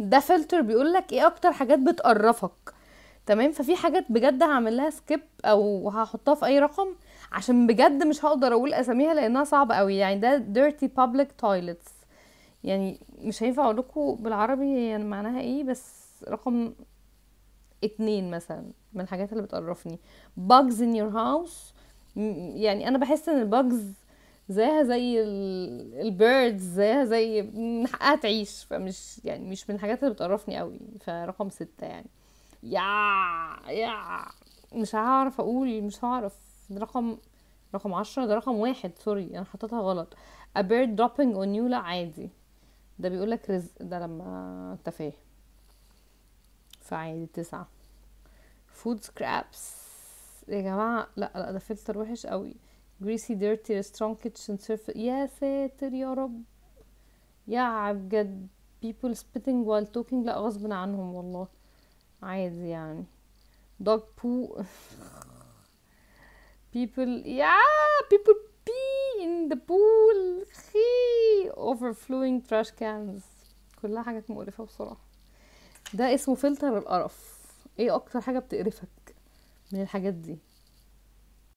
ده فلتر بيقولك ايه اكتر حاجات بتقرفك. تمام، ففي حاجات بجد هعمل لها سكيب او هحطها في اي رقم، عشان بجد مش هقدر اقول اساميها لانها صعبة قوي. يعني ده dirty public toilets، يعني مش هينفع اقول لكم بالعربي يعني معناها ايه، بس رقم 2 مثلا من الحاجات اللي بتقرفني. bugs in your house. يعني انا بحس ان الباجز زيها زي البيردز، زيها زي من حقها تعيش، فمش يعني مش من الحاجات اللي بتقرفني قوي. فرقم 6 يعني. يا يا مش هعرف اقول، مش هعرف. ده رقم 10. ده رقم 1، سوري انا حطيتها غلط. a bird dropping on you، لا عادي، ده بيقولك رزق، ده لما انت فاهم. فعادي. 9 food scraps. يا جماعة لا لا، ده فلتر وحش قوي. greasy dirty restaurant kitchen surface. يا ساتر يا رب، يا بجد. people spitting while talking، لا غصب عنهم والله، عادي يعني. dog poo. people people pee in the pool. خي overflowing trash cans. كلها حاجات مقرفة بصراحة. ده اسمه فلتر القرف. ايه اكتر حاجة بتقرفك من الحاجات دي؟